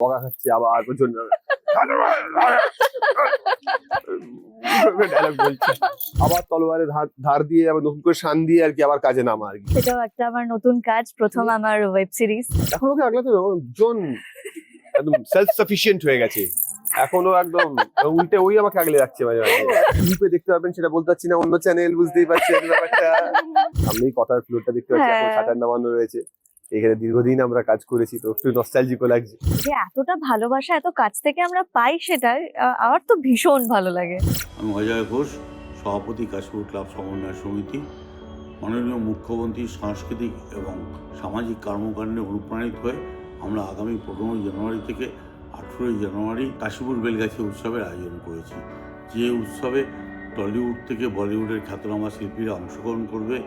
বকা খাচ্ছে আবার প্রচন্ড ডায়লগ বলছে, আবার তলোয়ারে ধার দিয়ে আবার নতুন করে শান দিয়ে আর কি আবার কাজে নামা আর কি। সেটাও একটা আমার নতুন কাজ, প্রথম আমার ওয়েব সিরিজ। এখন ওকে আগলাতে জন একদম সেলফ সাফিসিয়েন্ট হয়ে গেছে, এখনো একদম উল্টে ওই আমাকে আগলে রাখছে মাঝে মাঝে। গ্রুপে দেখতে পাবেন সেটা বলতে পারছি না, অন্য চ্যানেল বুঝতেই পারছেন ব্যাপারটা। সামনেই কথার ফ্লোরটা দেখতে পাচ্ছি, এখন শাটার নামানো রয়েছে। এখানে দীর্ঘদিন আমরা কাজ করেছি, তো একটু নস্টালজিকও লাগছে। যে এতটা ভালোবাসা এত কাছ থেকে আমরা পাই, সেটা আমার তো ভীষণ ভালো লাগে। আমি অজয় ঘোষ, সভাপতি কাশীপুর ক্লাব সমন্বয় সমিতি। মাননীয় মুখ্যমন্ত্রীর সাংস্কৃতিক এবং সামাজিক কর্মকাণ্ডে অনুপ্রাণিত হয়ে আমরা আগামী 15 জানুয়ারি থেকে 18 জানুয়ারি কাশীপুর বেলগাছি উৎসবের আয়োজন করেছি। যে উৎসবে টলিউড থেকে বলিউডের খ্যাতনামা শিল্পীরা অংশগ্রহণ করবে।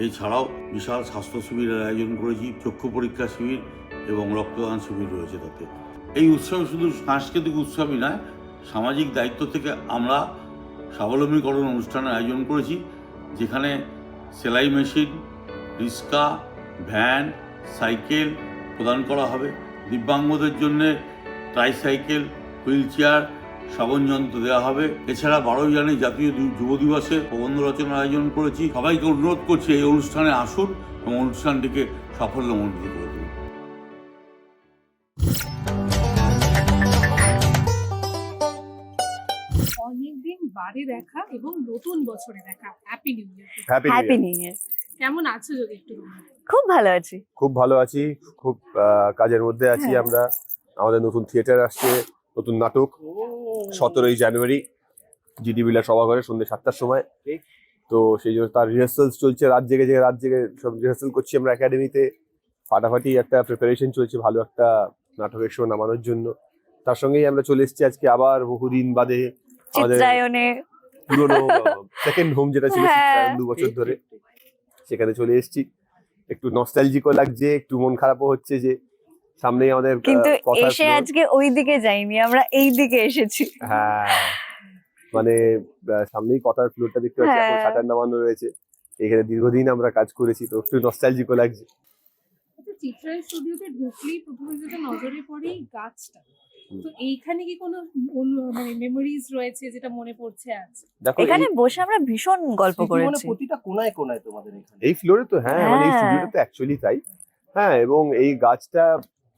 এছাড়াও বিশাল স্বাস্থ্য শিবিরের আয়োজন করেছি, চক্ষু পরীক্ষা শিবির এবং রক্তদান শিবির রয়েছে তাতে। এই উৎসব শুধু সাংস্কৃতিক উৎসবই নয়, সামাজিক দায়িত্ব থেকে আমরা স্বাবলম্বীকরণ অনুষ্ঠানের আয়োজন করেছি, যেখানে সেলাই মেশিন, রিক্সা, ভ্যান, সাইকেল প্রদান করা হবে। দিব্যাঙ্গদের জন্য ট্রাইসাইকেল, হুইল চেয়ার, শ্রবণ যন্ত্র দেওয়া হবে। এছাড়া 12 জানুয়ারি জাতীয় যুব দিবসে প্রবন্ধ রচনার আয়োজন করেছি। সবাইকে অনুরোধ করছি এই অনুষ্ঠানে আসুন এবং অনুষ্ঠানটিকে সাফল্যমণ্ডিত করে তুলুন। অনেকদিন বাড়ি দেখা এবং নতুন বছরে দেখা। Happy new year. Happy new year. কেমন আছো যদি একটু বলো? খুব ভালো আছি। খুব ভালো আছি, খুব কাজের মধ্যে আছি আমরা। আমাদের নতুন থিয়েটার আসছে, নতুন নাটক 17 জানুয়ারি জিডি বিলা সভাঘরে সন্ধ্যে 7টার সময়। তো সেই জন্য তার রিহার্সালস চলছে, রাত জেগে সব রিহার্সাল করছি আমরা একাডেমিতে। ফাটাফাটি একটা প্রিপারেশন চলছে ভালো একটা নাটকের শো নামানোর জন্য। তার সঙ্গেই আমরা চলে এসেছি আজকে আবার বহুদিন বাদে আমাদের চিত্রায়নে পুরোনো সেকেন্ড হোম যেটা ছিল চিত্রায়ন 2 বছর ধরে, সেখানে চলে এসেছি। একটু নস্টালজিকও লাগছে, একটু মন খারাপও হচ্ছে যে সামনেই আমাদের কিন্তু কথার এসে floor। আজকে ওই দিকে যাইনি, আমরা এই দিকে এসেছি। হ্যাঁ, মানে সামনেই কথার ফ্লোরটা দেখতে পাচ্ছি, এখন হ্যাঁ। শাটার নামানো রয়েছে। এখানে দীর্ঘদিন আমরা কাজ করেছি, তো একটু নস্টালজিকও লাগছে। আচ্ছা, চিত্রায়ন স্টুডিওতে ঢুকলেই প্রথমে যেটা নজরে পড়ে এই গাছটা। তো এইখানে কি কোনো মানে মেমোরিজ রয়েছে যেটা মনে পড়ছে আজ? দেখো এখানে বসে আমরা ভীষণ গল্প মানে করেছি। প্রতিটা কোনায় কোনায় তোমাদের এখানে এই ফ্লোরে তো হ্যাঁ, মানে এই স্টুডিওটা তো অ্যাকচুয়ালি তাই। হ্যাঁ, এবং এই গাছটা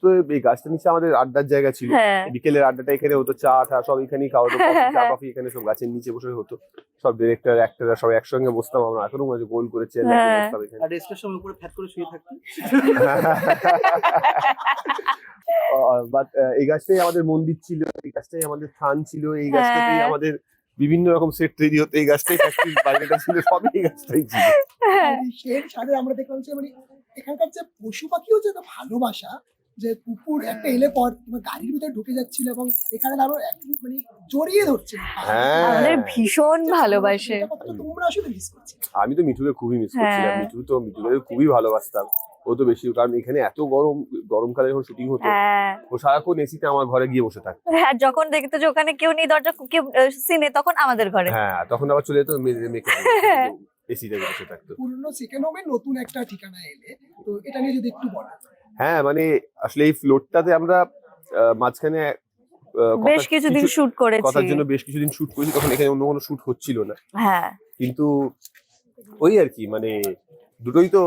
তো, এই গাছটা নিচে আমাদের আড্ডার জায়গা ছিল। হ্যাঁ। বিকেলের আড্ডাটা এখানে হতো, চা টা সব এখানেই খাওয়া হতো, চা কফি এখানে সব গাছের নিচে বসে হতো। সব ডিরেক্টর অ্যাক্টররা সবাই একসঙ্গে বসতাম আমরা, এখনো মাঝে গোল করে চেয়ার লাগিয়ে হ্যাঁ। বসতাম এখানে। আর রেস্টের সময় উপরে ফ্যাট করে শুয়ে থাকতে। বাট এই গাছটাই আমাদের মন্দির ছিল, এই গাছটাই আমাদের স্থান ছিল, এই গাছটাতেই হ্যাঁ। আমাদের বিভিন্ন রকম সেট তৈরি হতো, এই গাছটাই ফ্যাক্টরি বাইরেটা ছিল, সবই এই গাছটাই ছিল। হ্যাঁ। সেই সাথে আমরা দেখলাম যে মানে এখানকার যে পশু পাখিও যে একটা ভালোবাসা, যে কুকুর একটা এলে পর তোমার গাড়ির ভিতরে ঢুকে যাচ্ছিল এবং এখানে আরো মানে জড়িয়ে ধরছে। হ্যাঁ। আমাদের ভীষণ ভালোবাসে। এটা কতটা তোমরা আসলে মিস করছি। আমি তো মিঠুকে খুবই মিস করছিলাম, হ্যাঁ। মিঠুকে খুবই ভালোবাসতাম। ও তো বেশি, কারণ এখানে এত গরমকালে যখন শুটিং হতো, হ্যাঁ। ও সারাক্ষণ এসিতে আমার ঘরে গিয়ে বসে থাকতো। হ্যাঁ, যখন দেখতো যে ওখানে কেউ নেই, দরজা কেউ সিনে, তখন আমাদের ঘরে। হ্যাঁ, তখন আবার চলে যেত মেয়েকে এসিতে বসে থাকতো। পুরনো সেকেন্ড হোমে নতুন একটা ঠিকানা এলে, তো এটা নিয়ে যদি একটু বলো। হ্যাঁ, মানে আসলে এই ফ্লোরটাতে আমরা মাঝখানে বেশ কিছুদিন শুট করেছি। কথার জন্য বেশ কিছুদিন শুট করেছি, তখন এখানে অন্য কোনো শুট হচ্ছিল না। হ্যাঁ। কিন্তু ওই আর কি, মানে দুটোই তো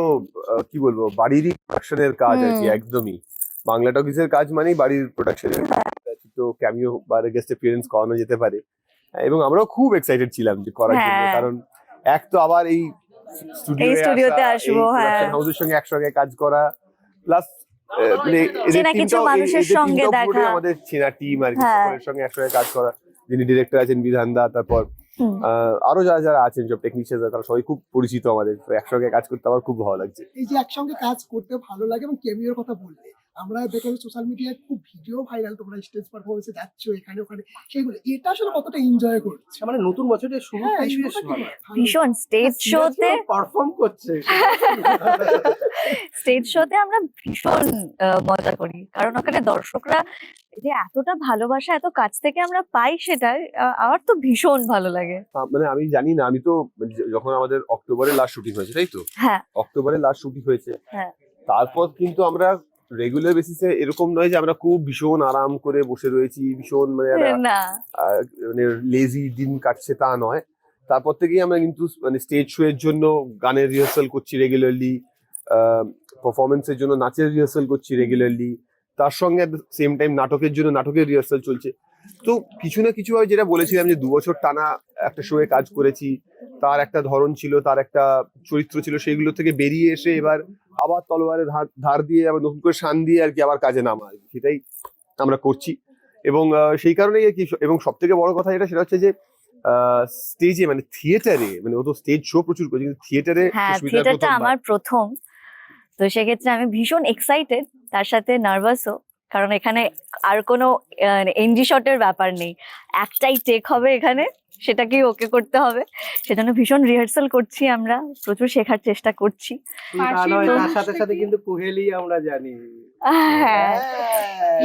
কি বলবো, বাড়িরই প্রোডাকশনের কাজ আর কি, একদমই বাংলা টকিজের কাজ মানেই বাড়ির প্রোডাকশনের। তো ক্যামিও বা গেস্ট অ্যাপিয়ারেন্স করানো যেতে পারে, এবং আমরাও খুব এক্সাইটেড ছিলাম যে করার জন্য। হ্যাঁ। কারণ এক তো আবার এই স্টুডিওতে আসবো, হ্যাঁ, হাউসের সঙ্গে একসঙ্গে কাজ করা, প্লাস মানে চেনা কিছু মানুষের সঙ্গে দেখা, আমাদের চেনা টিম আর কি, হ্যাঁ। সকলের সঙ্গে একসঙ্গে কাজ করা। যিনি ডিরেক্টর আছেন বিধান দা, তারপর আরো যারা আছেন সব টেকনিশিয়ান, তারা সবাই খুব পরিচিত আমাদের। তো একসঙ্গে কাজ করতে আমার খুব ভালো লাগছে। এই যে একসঙ্গে কাজ করতে ভালো লাগে এবং কেমিওর কথা বললে, আমরা দেখলাম সোশ্যাল মিডিয়ায় খুব ভিডিও ভাইরাল, তোমরা স্টেজ পারফরমেন্সে যাচ্ছ এখানে ওখানে, সেগুলো এটা আসলে কতটা এনজয় করছে। মানে নতুন বছরের শুরু হ্যাঁ, থেকে শুরুটা কি ভালো। ভীষণ স্টেজ শোতে পারফর্ম করছে। স্টেজ শোতে আমরা ভীষণ মজা করি, কারণ ওখানে দর্শকরা যে এতটা ভালোবাসা এত কাছ থেকে আমরা পাই, সেটা আমার তো ভীষণ ভালো লাগে। মানে আমি জানি না, আমি তো যখন আমাদের অক্টোবরে লাস্ট শুটিং হয়েছে, তাই তো? হ্যাঁ। অক্টোবরে লাস্ট শুটিং হয়েছে, হ্যাঁ। তারপর কিন্তু আমরা রেগুলার বেসিসে এরকম নয় যে আমরা খুব ভীষণ আরাম করে বসে রয়েছি, ভীষণ মানে না মানে লেজি দিন কাটছে তা নয়। তারপর থেকেই আমরা কিন্তু মানে স্টেজ শো এর জন্য গানের রিহার্সাল করছি রেগুলারলি, পারফরমেন্সের জন্য নাচের রিহার্সাল করছি রেগুলারলি, তার সঙ্গে সেম টাইম নাটকের জন্য নাটকের রিহার্সাল চলছে। তো কিছু না কিছু ভাবে যেটা বলেছিলাম যে 2 বছর টানা একটা শোয়ে কাজ করেছি, তার একটা ধরন ছিল, তার একটা চরিত্র ছিল, সেগুলো থেকে বেরিয়ে এসে এবার আবার তলোয়ারে ধার দিয়ে আবার নতুন করে শান দিয়ে আর কি আবার কাজে নামা, আর কি সেটাই আমরা করছি। এবং সেই কারণেই আর কি, এবং সব থেকে বড় কথা যেটা সেটা হচ্ছে যে স্টেজে মানে থিয়েটারে, মানে ও তো স্টেজ শো প্রচুর করছে কিন্তু থিয়েটারে হ্যাঁ, থিয়েটারটা আমার প্রথম, তো সেক্ষেত্রে আমি ভীষণ এক্সাইটেড, তার সাথে নার্ভাসও, কারণ এখানে আর কোনো এনজি শটের ব্যাপার নেই, একটাই টেক হবে এখানে, সেটাকেই ওকে করতে হবে, সেজন্য ভীষণ রিহার্সাল করছি, আমরা প্রচুর শেখার চেষ্টা করছি। তা নয়, তার সাথে পাশের সাথে কিন্তু কুহেলি আমরা জানি। হ্যাঁ,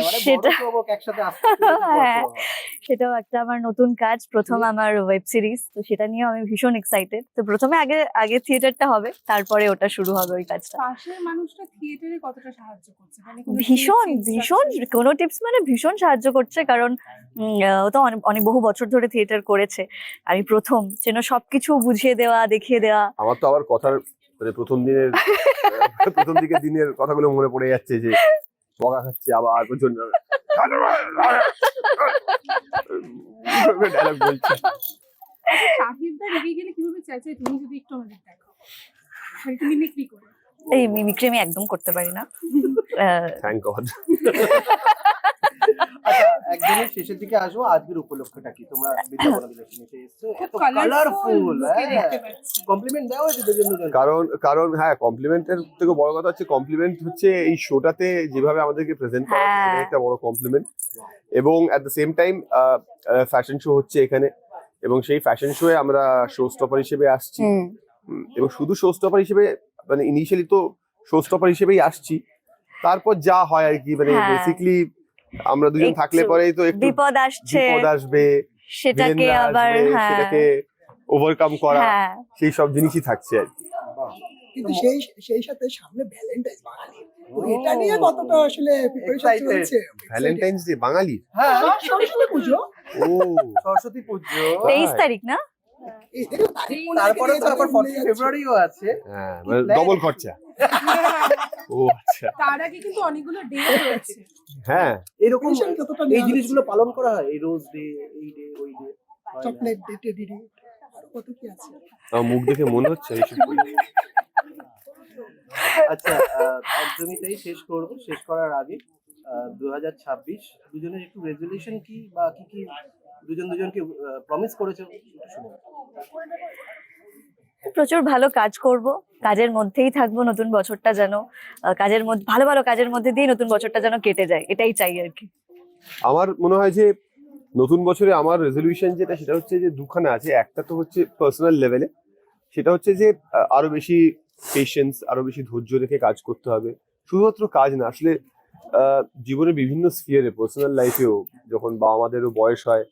মানে সেটা- বড় চমক একসাথে আসতে চলেছে হ্যাঁ। বর্তমানে। সেটাও একটা আমার নতুন কাজ, প্রথম আমার ওয়েব সিরিজ, তো সেটা নিয়েও আমি ভীষণ এক্সাইটেড। তো প্রথমে আগে থিয়েটারটা হবে, তারপরে ওটা শুরু হবে ওই কাজটা। পাশের মানুষটা থিয়েটারে কতটা সাহায্য করছে, মানে কোনো ভীষণ tips, ভীষণ instructions? কোনো টিপস মানে ভীষণ সাহায্য করছে, কারণ ও তো অনেক বহু বছর ধরে থিয়েটার করেছে, আমি প্রথম, যেন সবকিছু বুঝিয়ে দেওয়া, দেখিয়ে দেওয়া। আমার তো আবার কথার মানে প্রথম দিকের দিনের কথাগুলো মনে পড়ে যাচ্ছে, যে বকা খাচ্ছে আবার প্রচন্ড ডায়লগ বলছে। সাহিবদা রেগে গেলে কিভাবে চাইছে তুমি যদি একটু আমাদের দেখো, মানে তুমি মিমিক্রি করে। এই মিমিক্রি আমি একদম করতে পারি না। Thank god. আচ্ছা, একদমই শেষের দিকে আসবো। আজকের উপলক্ষটা কি? তোমরা বিজ্ঞাপন অধিবেশনে এসেছো, এত কালারফুল, লোকে দেখতে পাচ্ছি। কমপ্লিমেন্ট দেওয়া হয়েছে দুজন দুজন। কারণ হ্যাঁ, কমপ্লিমেন্টের থেকে বড় কথা হচ্ছে, কমপ্লিমেন্ট হচ্ছে এই শোটাতে যেভাবে আমাদেরকে প্রেজেন্ট করা হচ্ছে, হ্যাঁ। সেটা একটা বড় কমপ্লিমেন্ট। এবং at the same time fashion show হচ্ছে এখানে, এবং সেই ফ্যাশন শোয়ে আমরা শো স্টপার হিসেবে আসছি। এবং শুধু শো স্টপার হিসেবে মানে ইনিশিয়ালি তো শো স্টপার হিসেবেই আসছি, তারপর যা হয় আর কি, মানে হ্যাঁ। বেসিক্যালি আমরা দুজন একটু থাকলে পরেই তো একটু বিপদ আসছে, বিপদ আসবে, সেটাকে villainরা আবার আসবে, হ্যাঁ সেটাকে ওভারকাম করা, হ্যাঁ সেই সব জিনিসই থাকছে আর কি। কিন্তু সেই সাথে সামনে ভ্যালেন্টাইন্স বাঙালি, তো এটা নিয়ে কতটা আসলে প্রিপারেশন Excited. চলছে? ভ্যালেন্টাইন্স ডে বাঙালি, হ্যাঁ, সরস্বতী পুজো, ও সরস্বতী পুজো, 23 তারিখ না? এদের তারিখ মনে তারপরে তো রেখে আবার ভুলে 40 যাচ্ছে। ফেব্রুয়ারিও আছে। হ্যাঁ, মানে plan? ডবল খরচা। ও আচ্ছা, তার আগে কিন্তু অনেকগুলো ডে রয়েছে। হ্যাঁ এরকম Tradition কতটা এই নেওয়া জিনিসগুলো পালন করা হয়, এই রোজ ডে, এই ডে, ওই day. Chocolate day, teddy day, আর কত কি আছে। আমার মুখ দেখে মনে হচ্ছে এইসব করি। আচ্ছা, একদমই তাই। শেষ করার আগে 2026 দুজনের একটু রেজলিউশন কি, বা কি কি দুজনকে প্রমিস করেছো, একটু শুনে নাও। প্রচুর ভালো কাজ করব, কাজের মধ্যেই থাকবো, নতুন বছরটা যেন কাজের মধ্যে ভালো ভালো কাজের মধ্যে দিয়ে নতুন বছরটা যেন কেটে যায়, এটাই চাই আর কি। আমার মনে হয় যে নতুন বছরে আমার রেজলিউশন যেটা, সেটা হচ্ছে যে দুখানা আছে। একটা তো হচ্ছে পার্সোনাল লেভেলে, সেটা হচ্ছে যে আরো বেশি পেশেন্স, আরো বেশি ধৈর্য রেখে কাজ করতে হবে। শুধুমাত্র কাজ না, আসলে জীবনের বিভিন্ন স্ফিয়ারে, পার্সোনাল লাইফেও যখন বাবা মাদেরও বয়স হয়,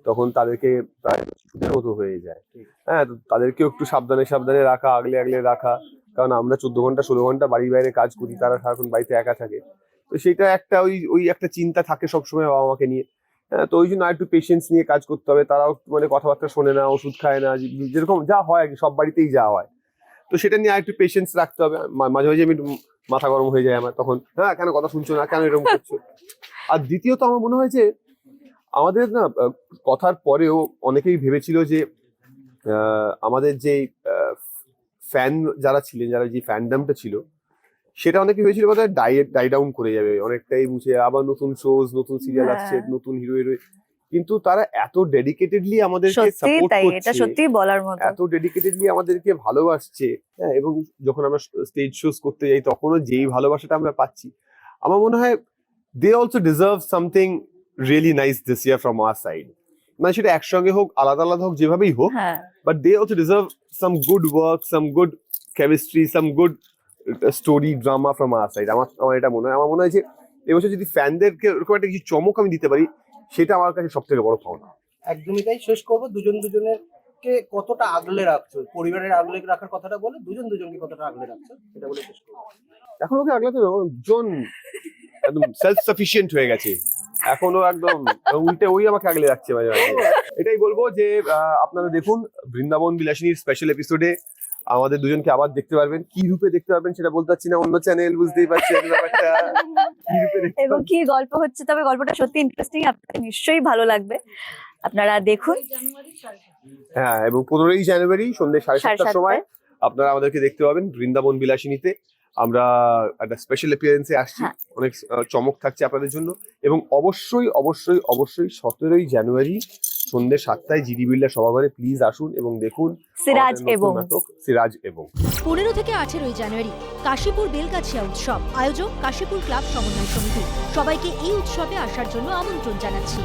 তখন তাদেরকে প্রায় সুদের মতো হয়ে যায়। হ্যাঁ, তো তাদেরকেও একটু সাবধানে সাবধানে রাখা, আগলে আগলে রাখা। কারণ আমরা 14 ঘন্টা 16 ঘন্টা বাড়ির বাইরে কাজ করি, তারা সারাক্ষণ বাড়িতে একা থাকে। তো সেটা একটা ওই একটা চিন্তা থাকে সবসময় বাবা মাকে নিয়ে। হ্যাঁ, তো ওই জন্য একটু পেশেন্স নিয়ে কাজ করতে হবে। তারাও মানে কথাবার্তা শোনে না, ওষুধ খায় না, যেরকম যা হয় আর কি, সব বাড়িতেই যা হয়। তো সেটা নিয়ে একটু পেশেন্স রাখতে হবে। মাঝে মাঝে আমি একটু মাথা গরম হয়ে যায় আমার, তখন হ্যাঁ কেন কথা শুনছো না, কেন এরকম করছো। আর দ্বিতীয়ত আমার মনে হয় যে আমাদের না কথার পরেও অনেকেই ভেবেছিল যে আমাদের যে ফ্যান যারা ছিলেন, যারা যে ফ্যান্ডামটা ছিল, সেটা অনেকে ভেবেছিল বোধহয় ডাই ডাউন করে যাবে, অনেকটাই মুছে, আবার নতুন শোজ, নতুন সিরিয়াল হ্যাঁ। আসছে, নতুন হিরো হিরোইন। কিন্তু তারা এত ডেডিকেটেডলি আমাদেরকে সত্যি সাপোর্ট তাই, এটা করছে, সত্যি বলার মতো। এত ডেডিকেটেডলি আমাদেরকে ভালোবাসছে। হ্যাঁ, এবং যখন আমরা স্টেজ শোজ করতে যাই, তখনও যেই ভালোবাসাটা আমরা পাচ্ছি, আমার মনে হয় they also deserve something really nice this year from our side. মানে সেটা একসঙ্গে হোক, আলাদা আলাদা হোক, যেভাবেই হোক, হ্যাঁ, but they also deserve some good work, some good chemistry, some good story drama from our side. আমার এটা মনে হয়। আমার মনে হয় যে এবছর যদি ফ্যানদেরকে এরকম একটা কিছু চমক আমি দিতে পারি, সেটা আমার কাছে সব থেকে বড় পাওনা। একদমই তাই। শেষ করবো, দুজনের কে কতটা আগলে রাখছো, পরিবারের আগলে রাখার কথাটা বলে দুজন দুজনকে কতটা আগলে রাখছো এটা বলে শেষ করবো। এখন ওকে আগলাতে জন একদম সেলফ সাফিসিয়েন্ট হয়ে গেছে, এখনো একদম উল্টে ওই আমাকে আগলে রাখছে মাঝে মাঝে। এটাই বলবো যে আপনারা দেখুন বৃন্দাবন বিলাসিনীর স্পেশাল এপিসোডে আমাদের দুজনকে আবার দেখতে পারবেন। কি রূপে দেখতে পারবেন সেটা বলতে পারছি না, অন্য চ্যানেল বুঝতেই পারছেন ব্যাপারটা কি রূপে দেখতে এবং পারবেন। কি গল্প হচ্ছে, তবে গল্পটা সত্যি ইন্টারেস্টিং, আপনাদের নিশ্চয়ই ভালো লাগবে, আপনারা দেখুন। হ্যাঁ, এবং 15ই জানুয়ারি সন্ধ্যে 7:30টার 7:30 সময় আপনারা আমাদেরকে দেখতে পাবেন বৃন্দাবন বিলাসিনীতে। আমরা একটা স্পেশাল অ্যাপিয়ারেন্সে আসছি, হ্যাঁ। অনেক চমক থাকছে আপনাদের জন্য। এবং অবশ্যই অবশ্যই অবশ্যই 17ই জানুয়ারি সন্ধ্যে 7টায় জিডি বিড়লা সভাঘরে প্লিজ আসুন এবং দেখুন সিরাজ আমাদের নতুন এবং নাটক সিরাজ এবং। 15 থেকে 18ই জানুয়ারি কাশীপুর বেলগাছিয়া উৎসব, আয়োজক কাশীপুর ক্লাব সমন্বয় সমিতি। সবাইকে এই উৎসবে আসার জন্য আমন্ত্রণ জানাচ্ছি।